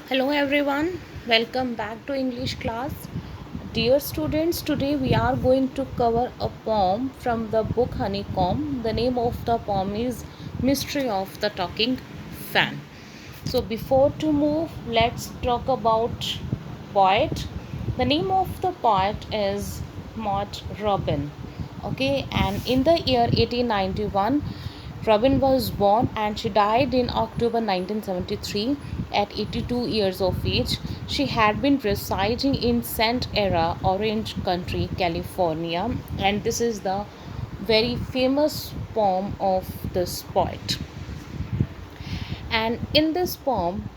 Hello everyone, welcome back to English class. Dear students, today we are going to cover a poem from the book Honeycomb. The name of the poem is Mystery of the Talking Fan. So before to move, let's talk about poet. The name of the poet is Maud Robin. Okay, and in the year 1891 Robin was born and she died in October 1973 at 82 years of age. She had been residing in Santa Era, Orange County, California, and this is the very famous poem of this poet. And in this poem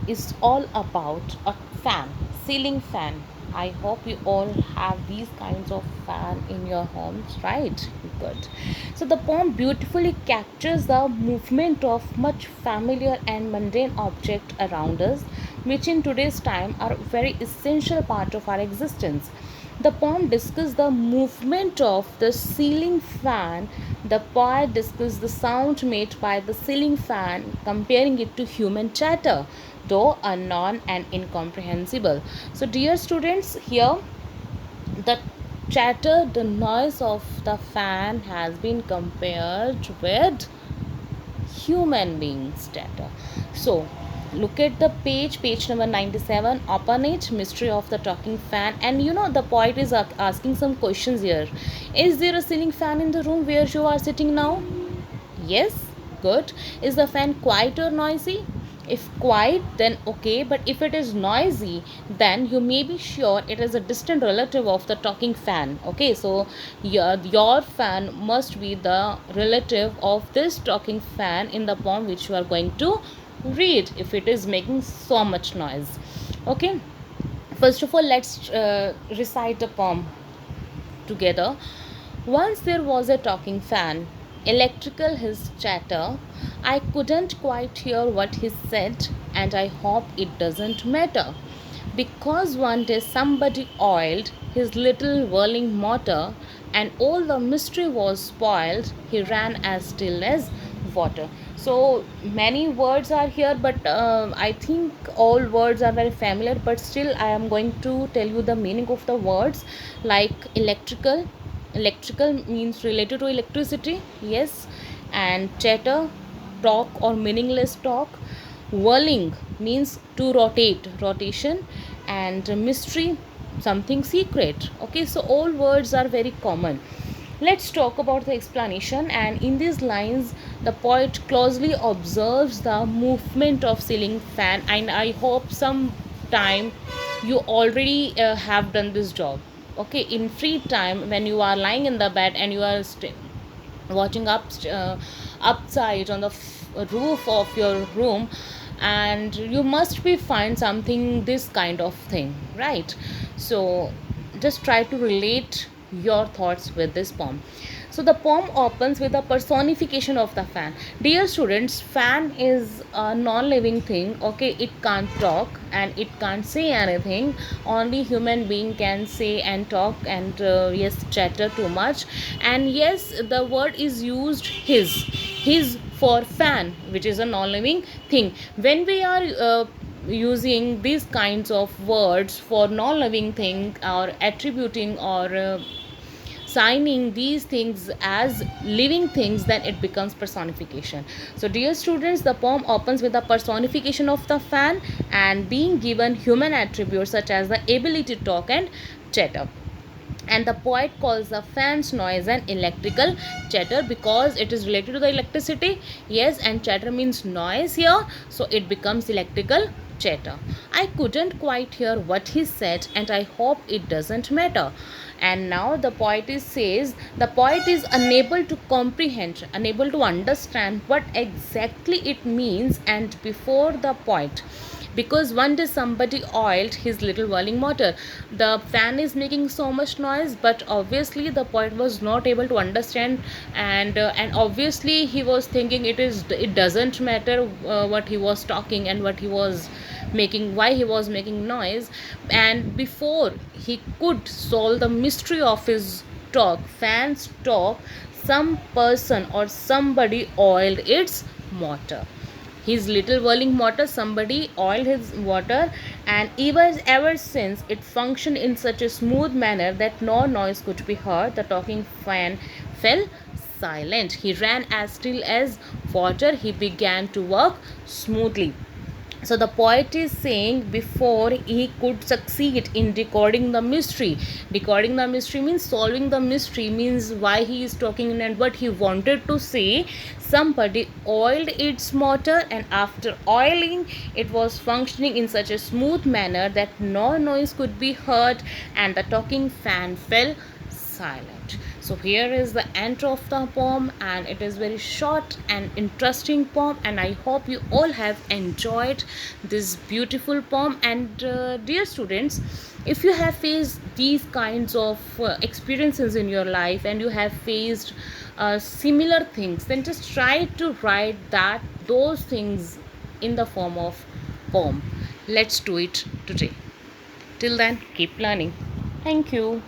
is all about a fan, ceiling fan. I hope you all have these kinds of fan in your homes, right? Good. So the poem beautifully captures the movement of much familiar and mundane object around us, which in today's time are a very essential part of our existence. The poem discusses the movement of the ceiling fan. The poet discusses the sound made by the ceiling fan, comparing it to human chatter, though unknown and incomprehensible. So, dear students, here the chatter, the noise of the fan has been compared with human beings chatter. So, look at the page number 97. Open it, Mystery of the Talking Fan. And the poet is asking some questions here. Is there a ceiling fan in the room where you are sitting now? Yes, good. Is the fan quiet or noisy? If quiet, then okay, but if it is noisy, then you may be sure it is a distant relative of the talking fan. Okay, so your fan must be the relative of this talking fan in the poem which you are going to read if it is making so much noise. Okay, first of all, let's recite the poem together. Once there was a talking fan, electrical his chatter. I couldn't quite hear what he said, and I hope it doesn't matter. Because one day somebody oiled his little whirling motor, and all the mystery was spoiled, he ran as still as water. So many words are here, but I think all words are very familiar, but still I am going to tell you the meaning of the words. Like electrical means related to electricity, yes. And chatter, talk or meaningless talk. Whirling means to rotate, rotation. And mystery, something secret. Okay, so all words are very common. Let's talk about the explanation. And in these lines, the poet closely observes the movement of ceiling fan, and I hope some time you already have done this job. Okay, in free time when you are lying in the bed and you are watching upside on the roof of your room, and you must be find something this kind of thing, right? So just try to relate your thoughts with this poem. So the poem opens with a personification of the fan. Dear students, fan is a non-living thing. Okay, it can't talk and it can't say anything. Only human being can say and talk and yes, chatter too much. And yes, the word is used his for fan, which is a non-living thing. When we are using these kinds of words for non-living thing or attributing or signing these things as living things, then it becomes personification. So dear students, the poem opens with a personification of the fan and being given human attributes such as the ability to talk and chatter. And the poet calls the fan's noise an electrical chatter because it is related to the electricity. Yes, and chatter means noise here, so it becomes electrical chatter. I couldn't quite hear what he said, and I hope it doesn't matter. And now the poetess says the poet is unable to comprehend, unable to understand what exactly it means. And before the poet, because one day somebody oiled his little whirling motor, the fan is making so much noise, but obviously the poet was not able to understand. And obviously he was thinking it doesn't matter what he was talking and what he was making, why he was making noise. And before he could solve the mystery of his talk, fans talk, some person or somebody oiled its motor. his little whirling motor, somebody oiled his water, and even ever since it functioned in such a smooth manner that no noise could be heard. The talking fan fell silent. He ran as still as water. He began to work smoothly. So the poet is saying, before he could succeed in decoding the mystery means solving the mystery, means why he is talking and what he wanted to say. Somebody oiled its motor, and after oiling, it was functioning in such a smooth manner that no noise could be heard, and the talking fan fell silent. So here is the end of the poem, and it is very short and interesting poem, and I hope you all have enjoyed this beautiful poem. And dear students, if you have faced these kinds of experiences in your life, and you have faced similar things, then just try to write those things in the form of poem. Let's do it today. Till then, keep learning. Thank you.